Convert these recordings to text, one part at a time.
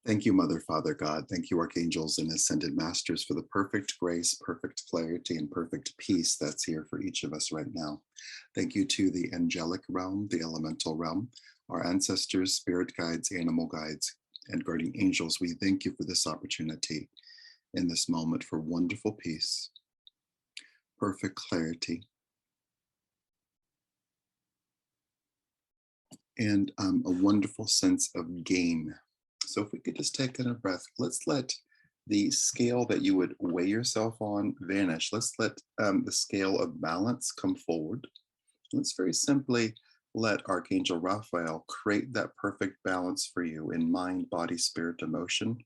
Thank you, Mother, Father, God. Thank you, archangels and ascended masters, for the perfect grace, perfect clarity, and perfect peace that's here for each of us right now. Thank you to the angelic realm, the elemental realm, our ancestors, spirit guides, animal guides, and guardian angels. We thank you for this opportunity in this moment for wonderful peace, perfect clarity, and a wonderful sense of gain. So if we could just take in a breath, let's let the scale that you would weigh yourself on vanish. Let's let the scale of balance come forward. Let's very simply let Archangel Raphael create that perfect balance for you in mind, body, spirit, emotion.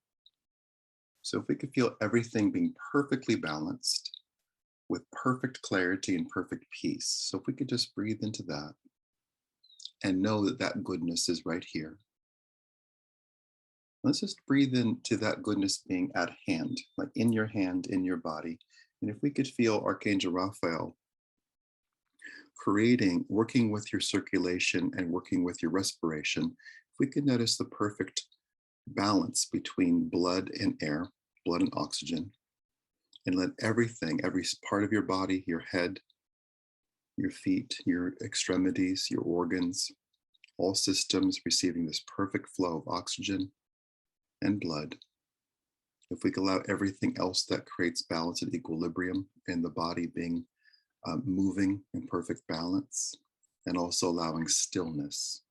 So if we could feel everything being perfectly balanced with perfect clarity and perfect peace. So if we could just breathe into that and know that that goodness is right here. Let's just breathe into that goodness being at hand, like in your hand, in your body. And if we could feel Archangel Raphael creating, working with your circulation and working with your respiration, if we could notice the perfect balance between blood and air, blood and oxygen, and let everything, every part of your body, your head, your feet, your extremities, your organs, all systems receiving this perfect flow of oxygen and blood. If we could allow everything else that creates balance and equilibrium in the body being moving in perfect balance, and also allowing stillness.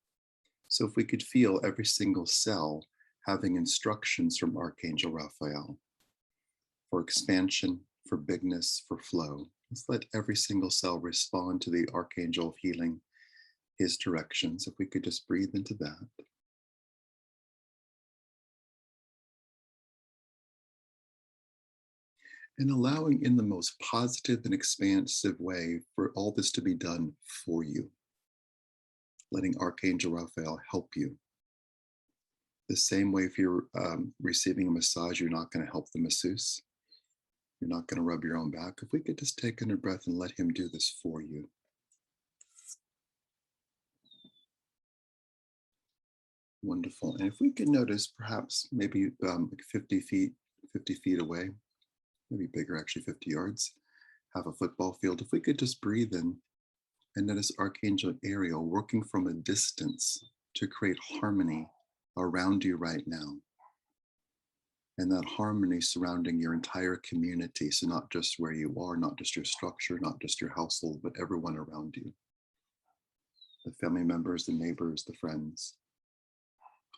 So if we could feel every single cell having instructions from Archangel Raphael for expansion, for bigness, for flow, let's let every single cell respond to the Archangel of healing, his directions. If we could just breathe into that. And allowing in the most positive and expansive way for all this to be done for you. Letting Archangel Raphael help you. The same way if you're receiving a massage, you're not going to help the masseuse. You're not going to rub your own back. If we could just take in a breath and let him do this for you. Wonderful. And if we could notice perhaps maybe like 50 feet away, maybe bigger, actually 50 yards, have a football field. If we could just breathe in and notice Archangel Ariel working from a distance to create harmony around you right now. And that harmony surrounding your entire community. So not just where you are, not just your structure, not just your household, but everyone around you. The family members, the neighbors, the friends,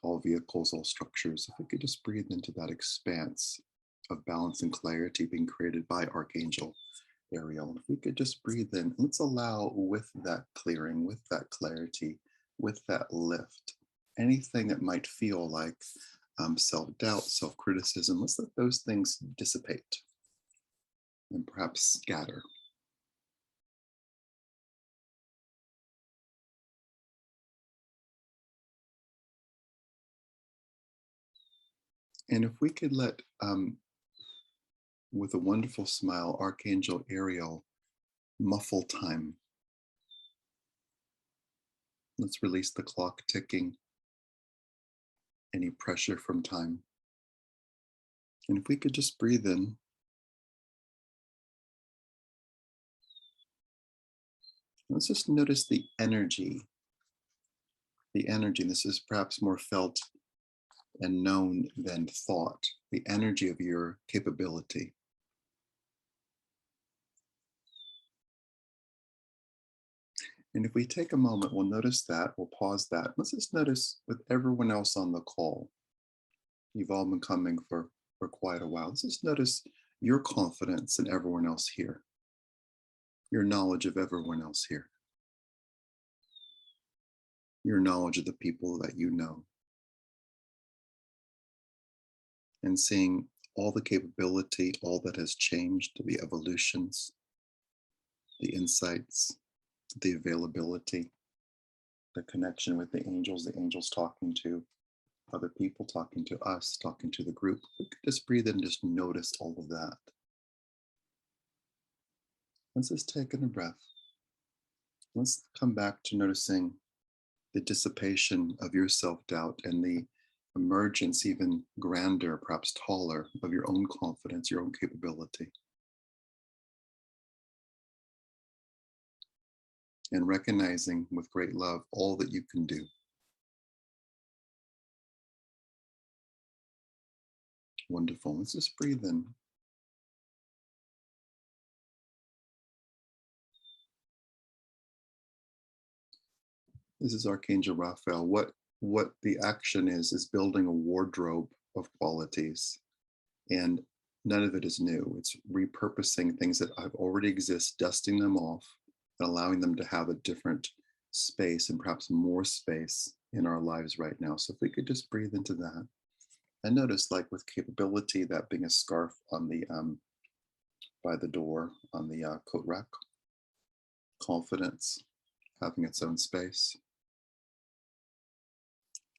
all vehicles, all structures. If we could just breathe into that expanse of balance and clarity being created by Archangel Ariel. If we could just breathe in, let's allow with that clearing, with that clarity, with that lift, anything that might feel like self-doubt, self-criticism, let's let those things dissipate and perhaps scatter. And if we could let, with a wonderful smile, Archangel Ariel muffle time. Let's release the clock ticking, any pressure from time. And if we could just breathe in, let's just notice the energy. The energy, this is perhaps more felt and known than thought, the energy of your capability. And if we take a moment, we'll notice that, we'll pause that. Let's just notice with everyone else on the call, you've all been coming for quite a while. Let's just notice your confidence in everyone else here, your knowledge of everyone else here, your knowledge of the people that you know, and seeing all the capability, all that has changed, the evolutions, the insights, the availability, the connection with the angels talking to other people, talking to us, talking to the group. We could just breathe in and just notice all of that. Let's just take in a breath. Let's come back to noticing the dissipation of your self-doubt and the emergence even grander, perhaps taller, of your own confidence, your own capability. And recognizing with great love all that you can do. Wonderful. Let's just breathe in. This is Archangel Raphael. What the action is building a wardrobe of qualities, and none of it is new. It's repurposing things that have already exist, dusting them off, and allowing them to have a different space and perhaps more space in our lives right now. So if we could just breathe into that, and notice, like with capability, that being a scarf on the by the door on the coat rack, confidence having its own space.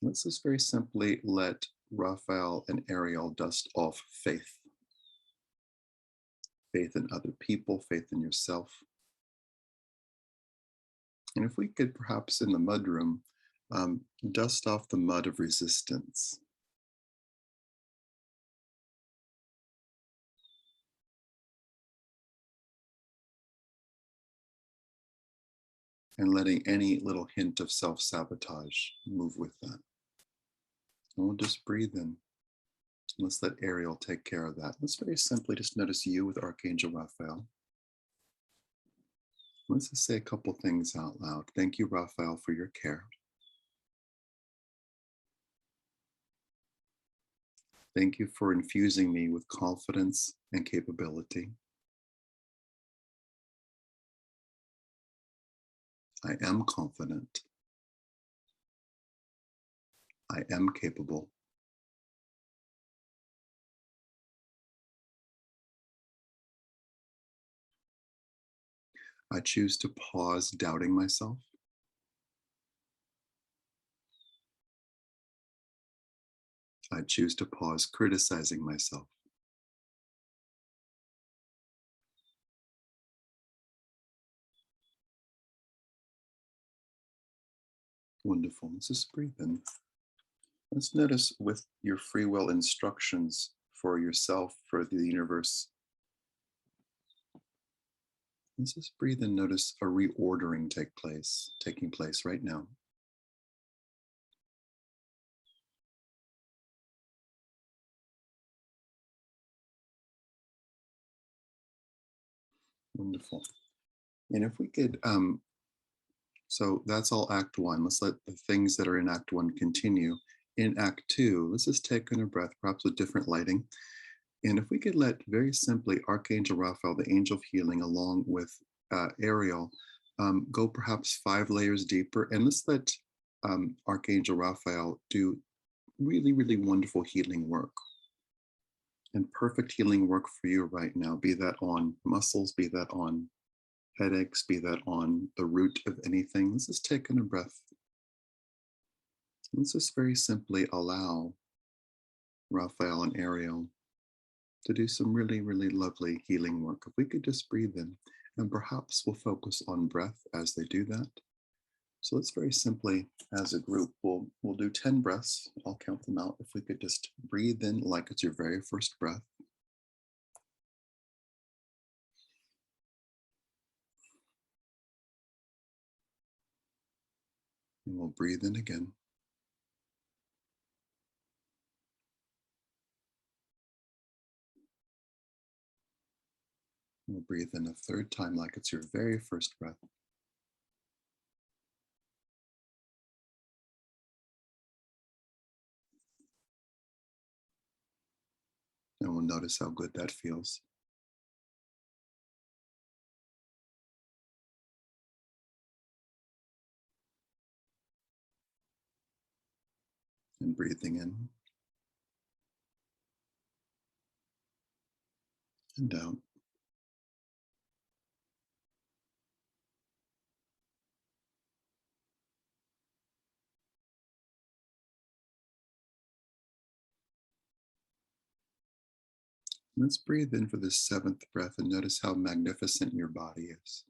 Let's just very simply let Raphael and Ariel dust off faith. Faith in other people, faith in yourself. And if we could perhaps in the mudroom, dust off the mud of resistance. And letting any little hint of self-sabotage move with that. And we'll just breathe in. Let's let Ariel take care of that. Let's very simply just notice you with Archangel Raphael. Let's just say a couple things out loud. Thank you, Raphael, for your care. Thank you for infusing me with confidence and capability. I am confident. I am capable. I choose to pause doubting myself. I choose to pause criticizing myself. Wonderful. Let's just breathe in. Let's notice with your free will instructions for yourself, for the universe. Let's just breathe and notice a reordering taking place right now. Wonderful. And if we could, so that's all Act 1. Let's let the things that are in Act 1 continue. In Act 2, let's just take in a breath, perhaps with different lighting. And if we could let very simply Archangel Raphael, the angel of healing, along with Ariel, go perhaps 5 layers deeper. And let's let Archangel Raphael do really, really wonderful healing work. And perfect healing work for you right now, be that on muscles, be that on headaches, be that on the root of anything. Let's just take in a breath. Let's just very simply allow Raphael and Ariel to do some really, really lovely healing work. If we could just breathe in, and perhaps we'll focus on breath as they do that. So let's very simply, as a group, we'll do 10 breaths. I'll count them out. If we could just breathe in like it's your very first breath. And we'll breathe in again. We'll breathe in a third time like it's your very first breath. And we'll notice how good that feels. And breathing in and out. Let's breathe in for the 7th breath and notice how magnificent your body is.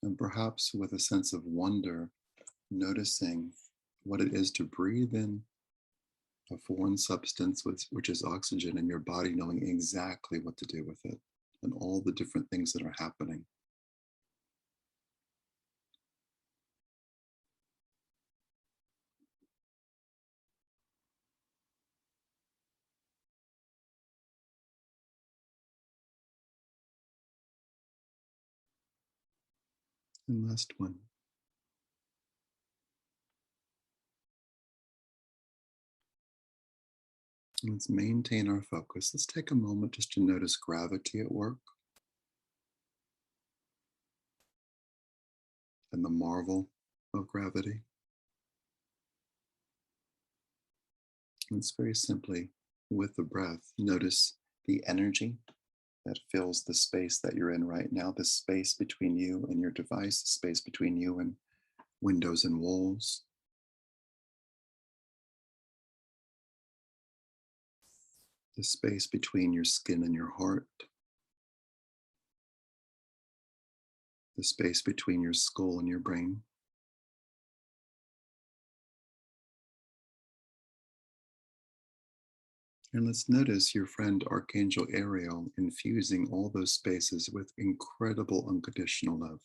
And perhaps with a sense of wonder, noticing what it is to breathe in a foreign substance, which is oxygen, in your body, knowing exactly what to do with it and all the different things that are happening. And last one. Let's maintain our focus. Let's take a moment just to notice gravity at work and the marvel of gravity. Let's very simply, with the breath, notice the energy that fills the space that you're in right now, the space between you and your device, the space between you and windows and walls, the space between your skin and your heart, the space between your skull and your brain. And let's notice your friend Archangel Ariel infusing all those spaces with incredible unconditional love.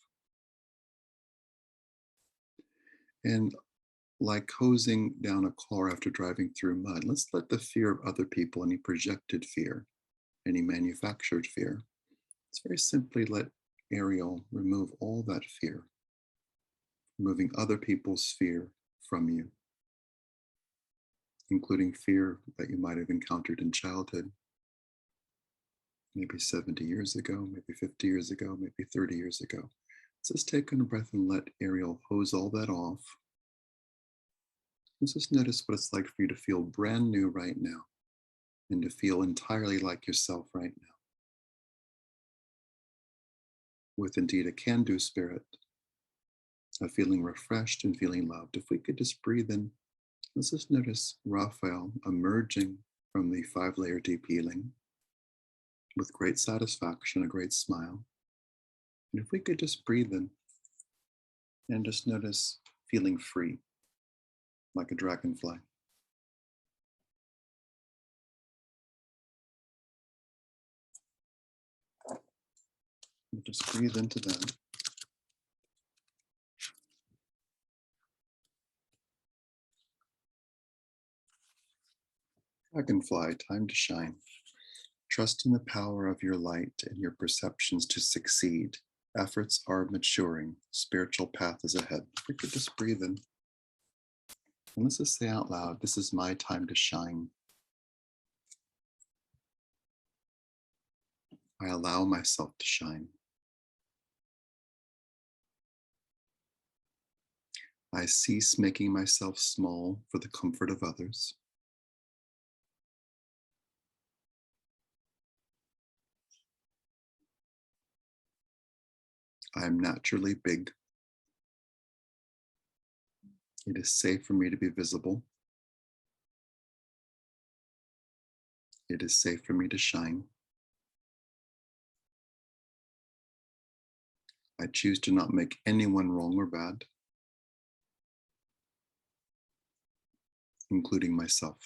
And like hosing down a car after driving through mud, let's let the fear of other people, any projected fear, any manufactured fear, let's very simply let Ariel remove all that fear, removing other people's fear from you, including fear that you might have encountered in childhood, maybe 70 years ago, maybe 50 years ago, maybe 30 years ago. So just take a breath and let Ariel hose all that off. And just notice what it's like for you to feel brand new right now and to feel entirely like yourself right now, with indeed a can do spirit of feeling refreshed and feeling loved. If we could just breathe in, let's just notice Raphael emerging from the 5-layer deep healing with great satisfaction, a great smile. And if we could just breathe in and just notice feeling free like a dragonfly. And just breathe into that. Dragonfly, time to shine. Trust in the power of your light and your perceptions to succeed. Efforts are maturing. Spiritual path is ahead. If we could just breathe in. And let's just say out loud, this is my time to shine. I allow myself to shine. I cease making myself small for the comfort of others. I am naturally big. It is safe for me to be visible. It is safe for me to shine. I choose to not make anyone wrong or bad, including myself.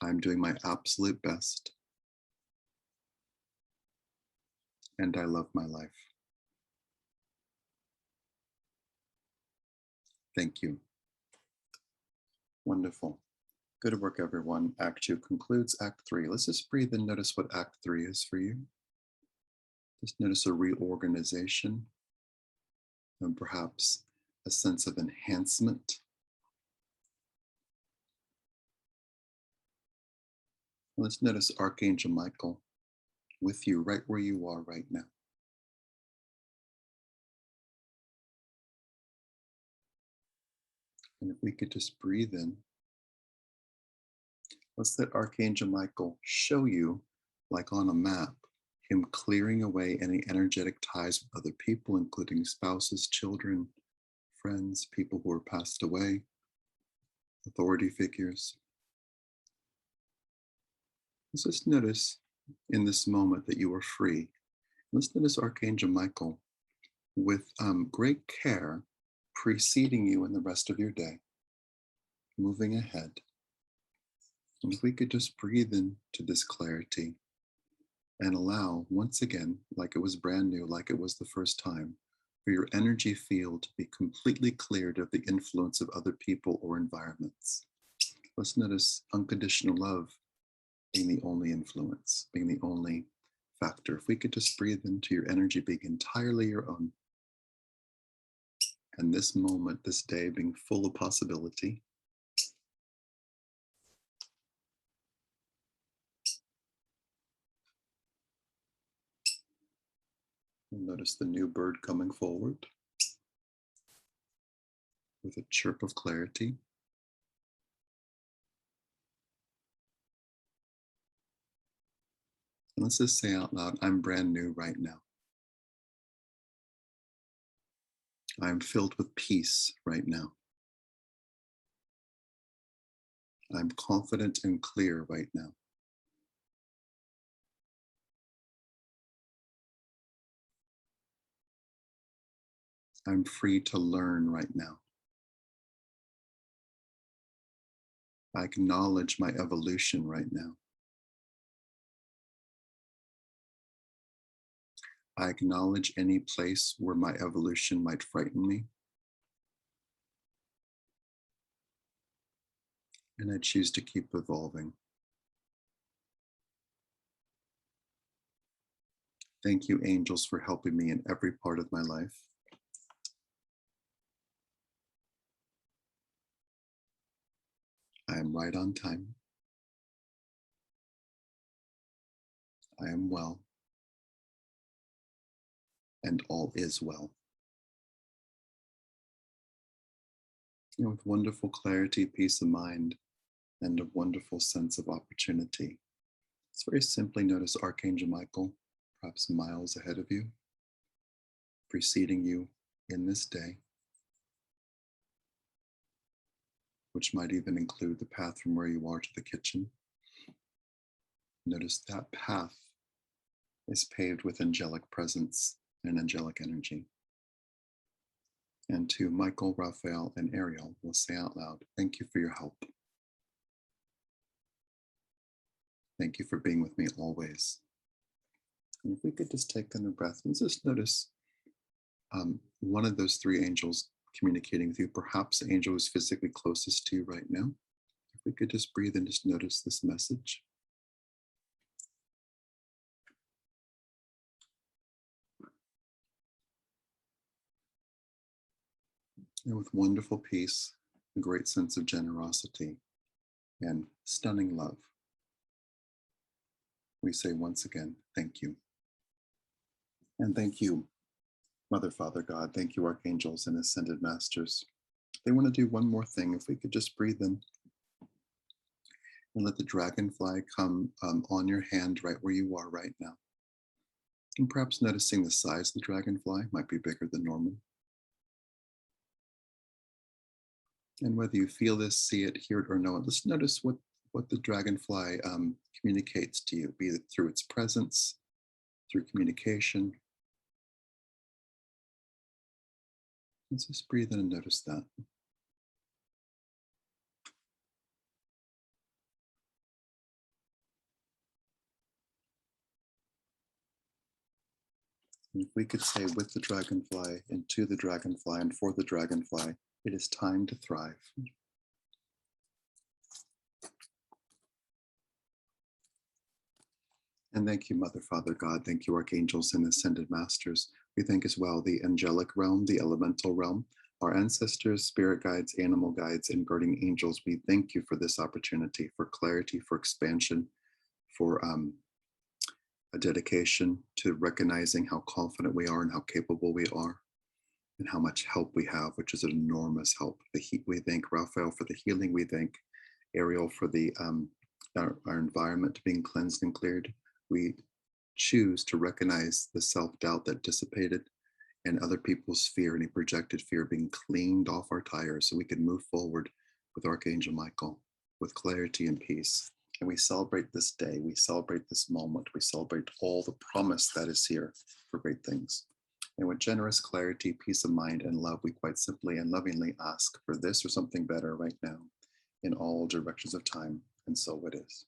I'm doing my absolute best, and I love my life. Thank you. Wonderful. Good work, everyone. Act 2 concludes Act 3. Let's just breathe and notice what Act 3 is for you. Just notice a reorganization and perhaps a sense of enhancement. Let's notice Archangel Michael with you right where you are right now. And if we could just breathe in, let's let Archangel Michael show you, like on a map, him clearing away any energetic ties with other people, including spouses, children, friends, people who are passed away, authority figures. Let's just notice in this moment that you are free Let's notice Archangel Michael with great care preceding you in the rest of your day, moving ahead. And if we could just breathe into this clarity and allow, once again, like it was brand new, like it was the first time, for your energy field to be completely cleared of the influence of other people or environments. Let's notice unconditional love being the only influence, being the only factor. If we could just breathe into your energy being entirely your own, and this moment, this day being full of possibility. And notice the new bird coming forward with a chirp of clarity. And let's just say out loud, I'm brand new right now. I'm filled with peace right now. I'm confident and clear right now. I'm free to learn right now. I acknowledge my evolution right now. I acknowledge any place where my evolution might frighten me. And I choose to keep evolving. Thank you, angels, for helping me in every part of my life. I am right on time. I am well. And all is well. And with wonderful clarity, peace of mind, and a wonderful sense of opportunity. Let's very simply notice Archangel Michael, perhaps miles ahead of you, preceding you in this day, which might even include the path from where you are to the kitchen. Notice that path is paved with angelic presence and angelic energy. And to Michael, Raphael, and Ariel, we'll say out loud, thank you for your help. Thank you for being with me always. And if we could just take another breath and just notice one of those three angels communicating with you, perhaps the angel who's physically closest to you right now. If we could just breathe and just notice this message. And with wonderful peace, a great sense of generosity, and stunning love, we say once again, thank you. And thank you, Mother, Father, God. Thank you, archangels and ascended masters. They want to do one more thing. If we could just breathe in and let the dragonfly come on your hand right where you are right now. And perhaps noticing the size of the dragonfly might be bigger than normal. And whether you feel this, see it, hear it, or know it, let's notice what the dragonfly communicates to you, be it through its presence, through communication. Let's just breathe in and notice that. And if we could say with the dragonfly and to the dragonfly and for the dragonfly, it is time to thrive. And thank you, Mother, Father, God. Thank you, archangels and ascended masters. We thank as well the angelic realm, the elemental realm, our ancestors, spirit guides, animal guides, and guardian angels. We thank you for this opportunity, for clarity, for expansion, for a dedication to recognizing how confident we are and how capable we are, and how much help we have, which is an enormous help. We thank Raphael for the healing. We thank Ariel for the our environment being cleansed and cleared. We choose to recognize the self-doubt that dissipated and other people's fear, any projected fear being cleaned off our tires so we can move forward with Archangel Michael with clarity and peace. And we celebrate this day. We celebrate this moment. We celebrate all the promise that is here for great things. And with generous clarity, peace of mind, and love, we quite simply and lovingly ask for this or something better right now in all directions of time. And so it is.